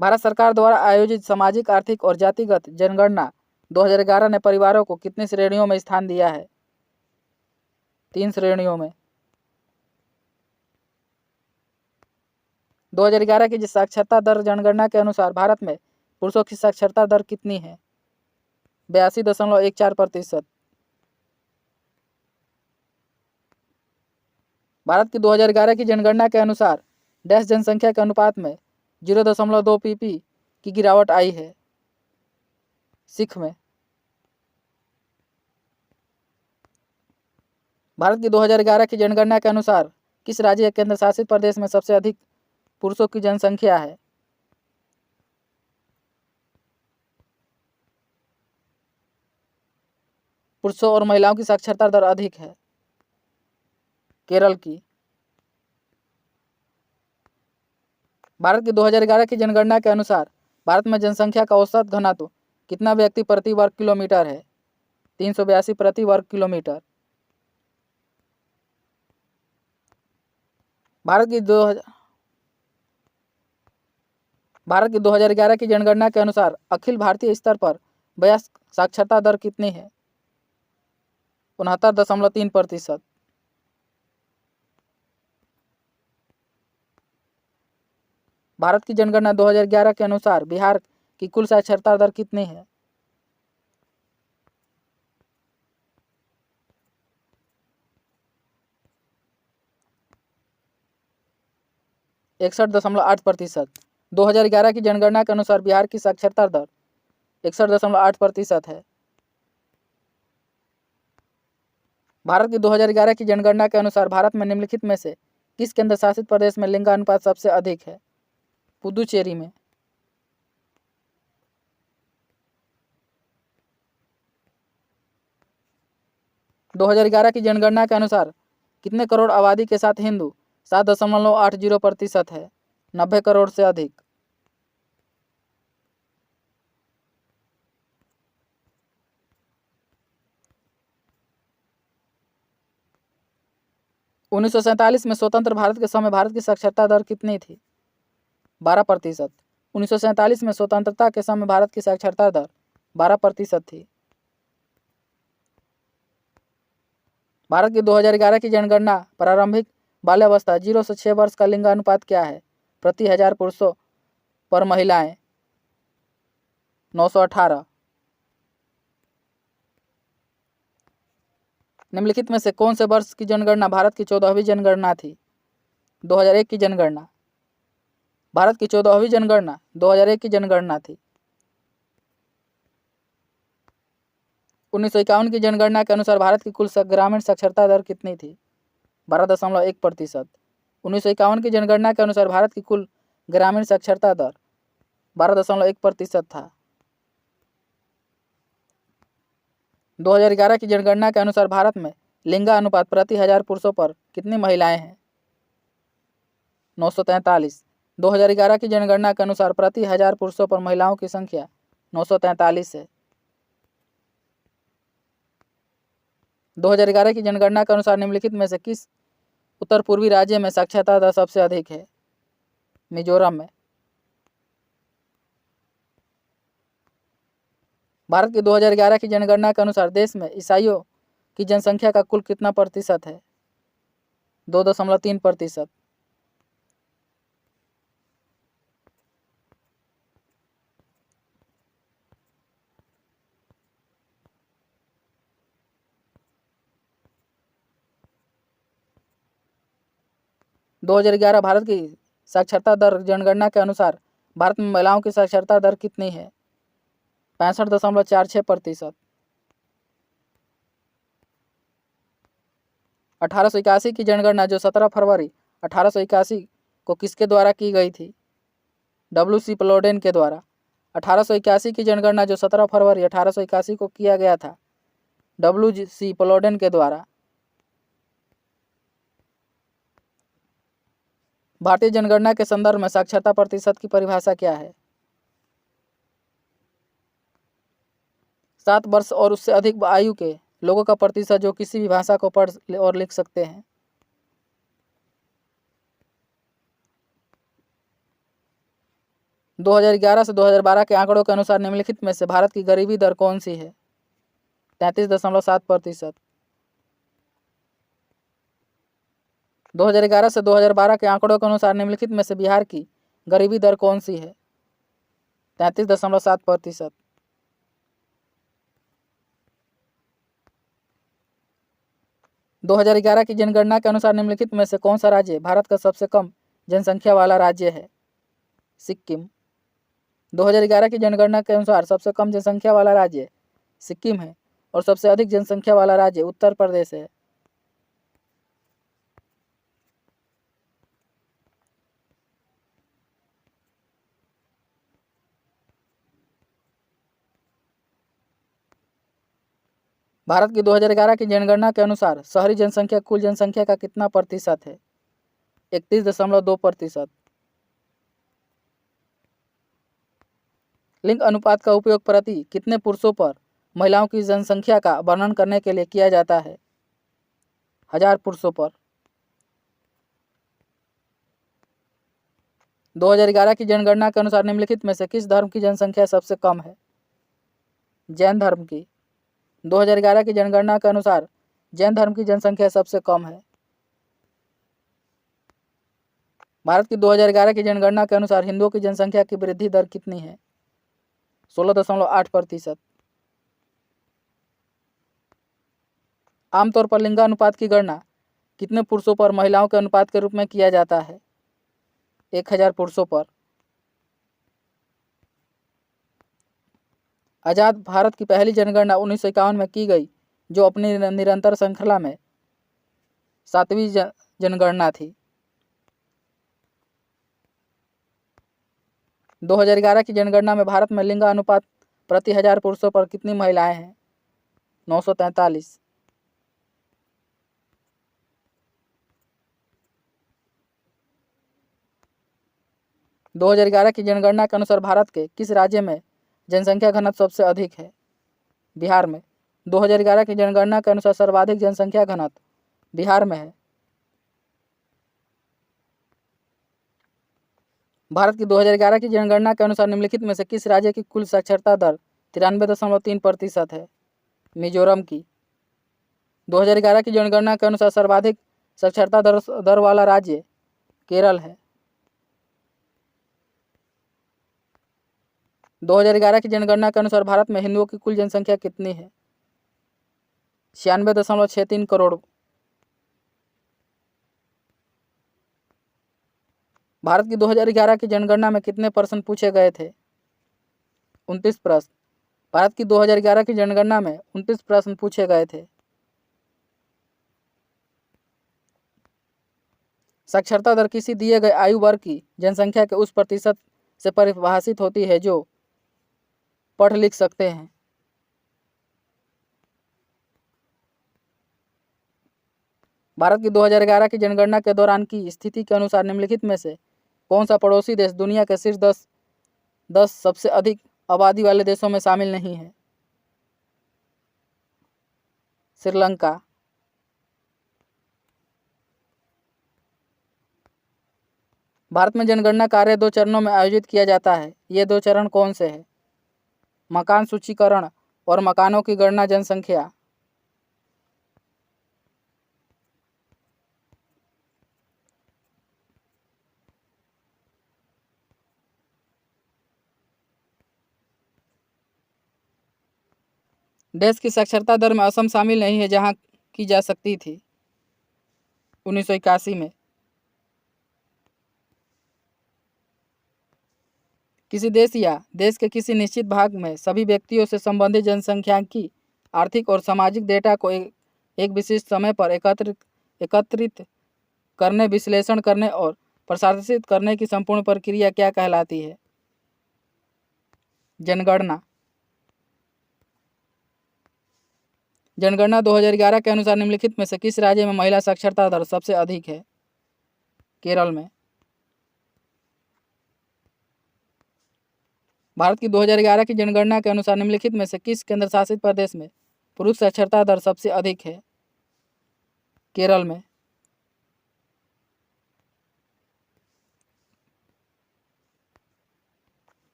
भारत सरकार द्वारा आयोजित सामाजिक, आर्थिक और जातिगत जनगणना 2011 ने परिवारों को कितनी श्रेणियों में स्थान दिया है? 3 श्रेणियों में। 2011 की साक्षरता दर जनगणना के अनुसार भारत में पुरुषों की साक्षरता दर कितनी है? 82.14%। भारत की 2011 की जनगणना के अनुसार डैश जनसंख्या के अनुपात में 0.2 pp की गिरावट आई है। सिख में। भारत की 2011 की जनगणना के अनुसार किस राज्य या केंद्र शासित प्रदेश में सबसे अधिक पुरुषों की जनसंख्या है? पुरुषों और महिलाओं की साक्षरता दर अधिक है। केरल की। भारत की 2011 की जनगणना के अनुसार भारत में जनसंख्या का औसत घनत्व कितना व्यक्ति प्रति वर्ग किलोमीटर है? 382 प्रति वर्ग किलोमीटर। भारत की 2011 की जनगणना के अनुसार अखिल भारतीय स्तर पर वयस्क साक्षरता दर कितनी है? 69.3%। भारत की जनगणना 2011 के अनुसार बिहार की कुल साक्षरता दर कितनी है? 61.8%। 2011 की जनगणना के अनुसार बिहार की साक्षरता दर 61.8% है। भारत की 2011 की जनगणना के अनुसार भारत में निम्नलिखित में से किस केंद्र शासित प्रदेश में लिंगानुपात सबसे अधिक है? पुदुचेरी में। दो 2011 की जनगणना के अनुसार कितने करोड़ आबादी के साथ हिंदू 7.80% है? 90 करोड़ से अधिक। उन्नीस में स्वतंत्र भारत के समय भारत की साक्षरता दर कितनी थी? 12%। 1947 में स्वतंत्रता के समय भारत की साक्षरता दर 12% थी। भारत की 2011 की जनगणना प्रारंभिक बाल्यावस्था 0 से 6 वर्ष का लिंगानुपात क्या है? प्रति 1000 पुरुषों पर महिलाएं 918। निम्नलिखित में से कौन से वर्ष की जनगणना भारत की 14वीं जनगणना थी? 2001 की जनगणना। भारत की 14वीं जनगणना 2001 की जनगणना थी। 1951 की जनगणना के अनुसार भारत की कुल ग्रामीण साक्षरता दर कितनी थी? 12.1%। 1951 की जनगणना के अनुसार भारत की कुल ग्रामीण साक्षरता दर 12.1% था। 2011 की जनगणना के अनुसार भारत में लिंगानुपात प्रति 1000 पुरुषों पर कितनी महिलाएं हैं? 943। 2011 की जनगणना के अनुसार प्रति 1000 पुरुषों पर महिलाओं की संख्या 943 है। 2011 की जनगणना के अनुसार निम्नलिखित में से किस उत्तर पूर्वी राज्य में साक्षरता दर सबसे अधिक है? मिजोरम में। भारत की 2011 की जनगणना के अनुसार देश में ईसाइयों की जनसंख्या का कुल कितना प्रतिशत है? 2.3%। दो 2011 भारत की साक्षरता दर जनगणना के अनुसार भारत में महिलाओं की साक्षरता दर कितनी है? 65.46%। 1881 की जनगणना जो 17 फरवरी 1881 को किसके द्वारा की गई थी? WC प्लोडेन के द्वारा। 1881 की जनगणना जो 17 फरवरी 1881 को किया गया था WC प्लोडेन के द्वारा। भारतीय जनगणना के संदर्भ में साक्षरता प्रतिशत की परिभाषा क्या है? 7 वर्ष और उससे अधिक आयु के लोगों का प्रतिशत जो किसी भी भाषा को पढ़ और लिख सकते हैं। 2011 से 2012 के आंकड़ों के अनुसार निम्नलिखित में से भारत की गरीबी दर कौन सी है? 33.7%। 2011 से 2012 के आंकड़ों के अनुसार निम्नलिखित में से बिहार की गरीबी दर कौन सी है? 33.7%। 2011 की जनगणना के अनुसार निम्नलिखित में से कौन सा राज्य भारत का सबसे कम जनसंख्या वाला राज्य है? सिक्किम। 2011 की जनगणना के अनुसार सबसे कम जनसंख्या वाला राज्य सिक्किम है और सबसे अधिक जनसंख्या वाला राज्य उत्तर प्रदेश है। भारत की 2011 की जनगणना के अनुसार शहरी जनसंख्या कुल जनसंख्या का कितना प्रतिशत है? 31.2%। लिंग अनुपात का उपयोग प्रति कितने पुरुषों पर महिलाओं की जनसंख्या का वर्णन करने के लिए किया जाता है? 1000 पुरुषों पर। 2011 की जनगणना के अनुसार निम्नलिखित में से किस धर्म की जनसंख्या सबसे कम है? जैन धर्म की। 2011 की जनगणना के अनुसार जैन धर्म की जनसंख्या सबसे कम है। भारत की 2011 की जनगणना के अनुसार हिंदुओं की जनसंख्या की वृद्धि दर कितनी है? 16.8%। आमतौर पर लिंगानुपात की गणना कितने पुरुषों पर महिलाओं के अनुपात के रूप में किया जाता है? 1000 पुरुषों पर। आज़ाद भारत की पहली जनगणना 1951 में की गई, जो अपनी निरंतर श्रृंखला में 7वीं जनगणना थी। 2011 की जनगणना में भारत में लिंगानुपात प्रति 1000 पुरुषों पर कितनी महिलाएं हैं? 943। दो 2011 की जनगणना के अनुसार भारत के किस राज्य में जनसंख्या घनत्व सबसे अधिक है? बिहार में। 2011 की जनगणना के अनुसार सर्वाधिक जनसंख्या घनत्व बिहार में है। भारत की 2011 की जनगणना के अनुसार निम्नलिखित में से किस राज्य की कुल साक्षरता दर 93.3% है? मिजोरम की। 2011 की जनगणना के अनुसार सर्वाधिक साक्षरता दर वाला राज्य केरल है। 2011 की जनगणना के अनुसार भारत में हिंदुओं की कुल जनसंख्या कितनी है? 96.63 करोड़। भारत की 2011 की जनगणना में कितने प्रश्न पूछे गए थे? 29 प्रश्न। भारत की 2011 की जनगणना में 29 प्रश्न पूछे गए थे। साक्षरता दर किसी दिए गए आयु वर्ग की जनसंख्या के उस प्रतिशत से परिभाषित होती है जो पढ़ लिख सकते हैं। भारत की 2011 की जनगणना के दौरान की स्थिति के अनुसार निम्नलिखित में से कौन सा पड़ोसी देश दुनिया के शीर्ष 10 सबसे अधिक आबादी वाले देशों में शामिल नहीं है? श्रीलंका। भारत में जनगणना कार्य 2 चरणों में आयोजित किया जाता है। ये 2 चरण कौन से हैं? मकान सूचीकरण और मकानों की गणना जनसंख्या। देश की साक्षरता दर में असम शामिल नहीं है, जहां की जा सकती थी 1981 में। किसी देश या देश के किसी निश्चित भाग में सभी व्यक्तियों से संबंधित जनसंख्यांकी आर्थिक और सामाजिक डेटा को एक विशिष्ट समय पर एकत्रित करने, विश्लेषण करने और प्रशासित करने की संपूर्ण प्रक्रिया क्या कहलाती है? जनगणना। जनगणना 2011 के अनुसार निम्नलिखित में से किस राज्य में महिला साक्षरता दर सबसे अधिक है? केरल में। भारत की 2011 की जनगणना के अनुसार निम्नलिखित में से किस केंद्र शासित प्रदेश में पुरुष साक्षरता दर सबसे अधिक है? केरल में।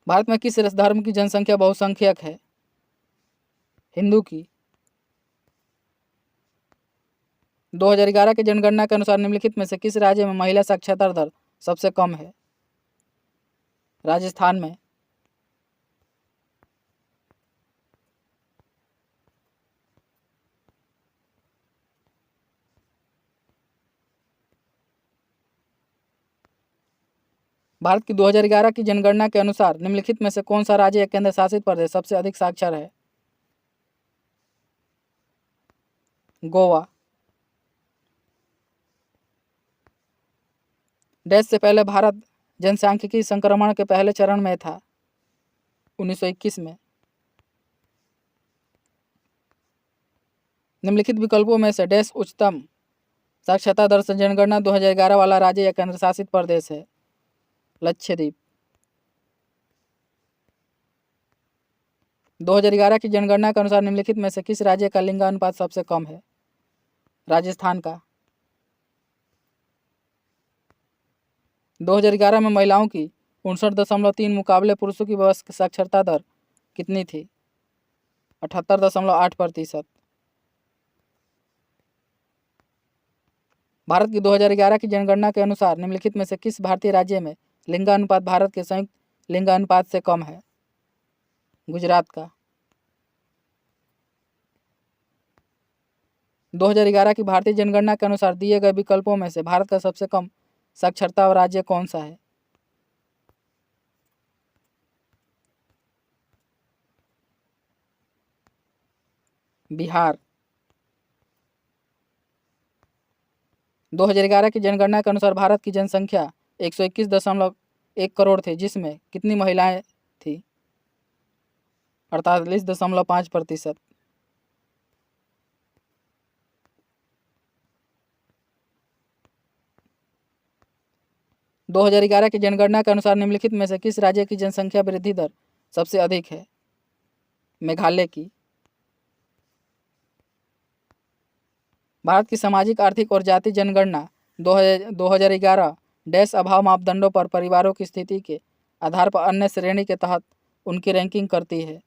भारत में किस धर्म की जनसंख्या बहुसंख्यक है? हिंदू की। 2011 की जनगणना के अनुसार निम्नलिखित में से किस राज्य में महिला साक्षरता दर सबसे कम है? राजस्थान में। भारत की 2011 की जनगणना के अनुसार निम्नलिखित में से कौन सा राज्य या केंद्र शासित प्रदेश सबसे अधिक साक्षर है? गोवा। देश से पहले भारत जनसांख्यिकी संक्रमण के पहले चरण में था, 1921 में। निम्नलिखित विकल्पों में से देश उच्चतम साक्षरता दर से जनगणना 2011 वाला राज्य या केंद्र शासित प्रदेश है? लक्षद्वीप। 2011 की जनगणना के अनुसार निम्नलिखित में से किस राज्य का लिंगानुपात सबसे कम है? राजस्थान का। 2011 में महिलाओं की 59.3 मुकाबले पुरुषों की वयस्क साक्षरता दर कितनी थी? 78.8%। भारत की 2011 की जनगणना के अनुसार निम्नलिखित में से किस भारतीय राज्य में लिंगानुपात भारत के संयुक्त लिंगानुपात से कम है? गुजरात का। 2011 की भारतीय जनगणना के अनुसार दिए गए विकल्पों में से भारत का सबसे कम साक्षरता राज्य कौन सा है? बिहार। 2011 की जनगणना के अनुसार भारत की जनसंख्या 121.1 करोड़ थी, जिसमें कितनी महिलाएं थी? 48.5%। 2011 की जनगणना के अनुसार निम्नलिखित में से किस राज्य की जनसंख्या वृद्धि दर सबसे अधिक है? मेघालय की। भारत की सामाजिक, आर्थिक और जाति जनगणना 2011 डैश अभाव मापदंडों पर परिवारों की स्थिति के आधार पर अन्य श्रेणी के तहत उनकी रैंकिंग करती है?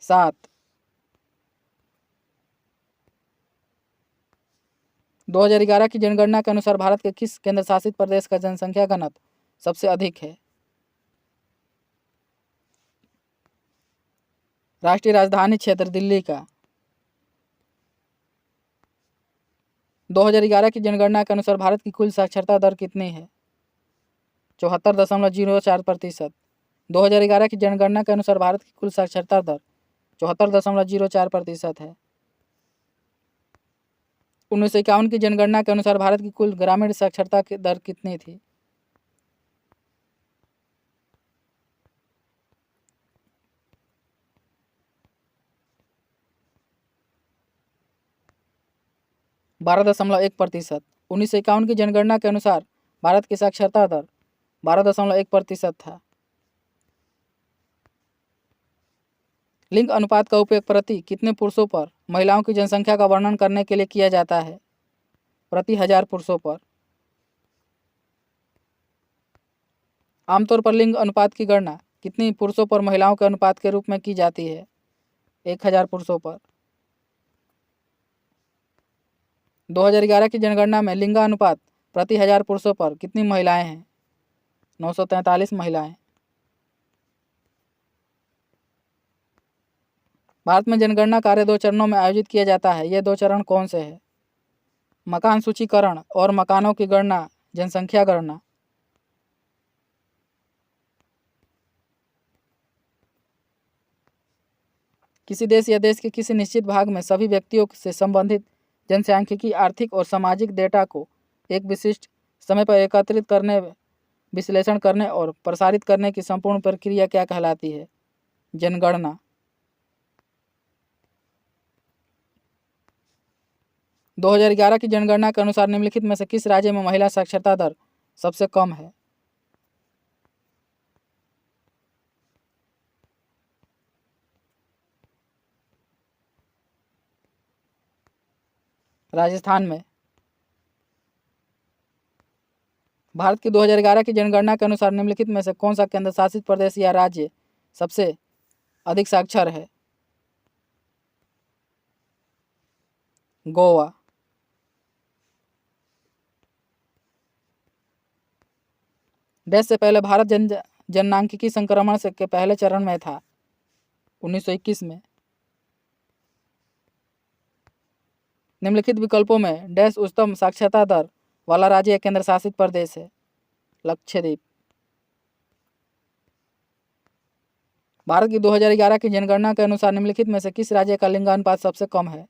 7। 2011 की जनगणना के अनुसार भारत के किस केंद्र शासित प्रदेश का जनसंख्या घनत्व सबसे अधिक है? राष्ट्रीय राजधानी क्षेत्र दिल्ली का। 2011 की जनगणना के अनुसार भारत की कुल साक्षरता दर कितनी है? 74.04%। 2011 की जनगणना के अनुसार भारत की कुल साक्षरता दर 74.04% है। 1951 की जनगणना के अनुसार भारत की कुल ग्रामीण साक्षरता की दर कितनी थी? बारह दशमलव 1%। 1951 की जनगणना के अनुसार भारत की साक्षरता दर 12.1% था। लिंग अनुपात का उपयोग प्रति कितने पुरुषों पर महिलाओं की जनसंख्या का वर्णन करने के लिए किया जाता है? प्रति 1000 पुरुषों पर। आमतौर पर लिंग अनुपात की गणना कितनी पुरुषों पर महिलाओं के अनुपात के रूप में की जाती है? 1000 पुरुषों पर। 2011 की जनगणना में लिंगानुपात प्रति 1000 पुरुषों पर कितनी महिलाएं हैं? 943 महिलाएं। भारत में जनगणना कार्य 2 चरणों में आयोजित किया जाता है। ये 2 चरण कौन से हैं? मकान सूचीकरण और मकानों की गणना, जनसंख्या गणना। किसी देश या देश के किसी निश्चित भाग में सभी व्यक्तियों से संबंधित जनसांख्यिकी, आर्थिक और सामाजिक डेटा को एक विशिष्ट समय पर एकत्रित करने, विश्लेषण करने और प्रसारित करने की संपूर्ण प्रक्रिया क्या कहलाती है? जनगणना। 2011 की जनगणना के अनुसार निम्नलिखित में से किस राज्य में महिला साक्षरता दर सबसे कम है? राजस्थान में। भारत की 2011 की जनगणना के अनुसार निम्नलिखित में से कौन सा केंद्र शासित प्रदेश या राज्य सबसे अधिक साक्षर है? गोवा। देश से पहले भारत जननांकिकी संक्रमण से के पहले चरण में था 1921 में। निम्नलिखित विकल्पों में डैश उच्चतम साक्षरता दर वाला राज्य या केंद्र शासित प्रदेश है? लक्षद्वीप। भारत की 2011 की जनगणना के अनुसार निम्नलिखित में से किस राज्य का लिंगानुपात सबसे कम है?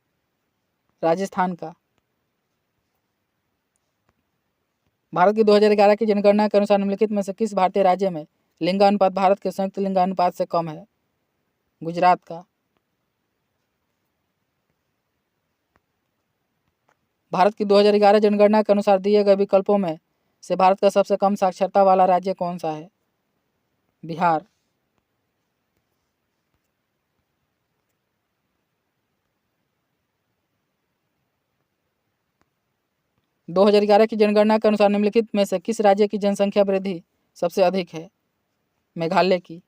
राजस्थान का। भारत की 2011 की जनगणना के अनुसार निम्नलिखित में से किस भारतीय राज्य में लिंगानुपात भारत के संयुक्त लिंगानुपात से कम है? गुजरात का। भारत की 2011 जनगणना के अनुसार दिए गए विकल्पों में से भारत का सबसे कम साक्षरता वाला राज्य कौन सा है? बिहार। दो 2011 की जनगणना के अनुसार निम्नलिखित में से किस राज्य की जनसंख्या वृद्धि सबसे अधिक है? मेघालय की।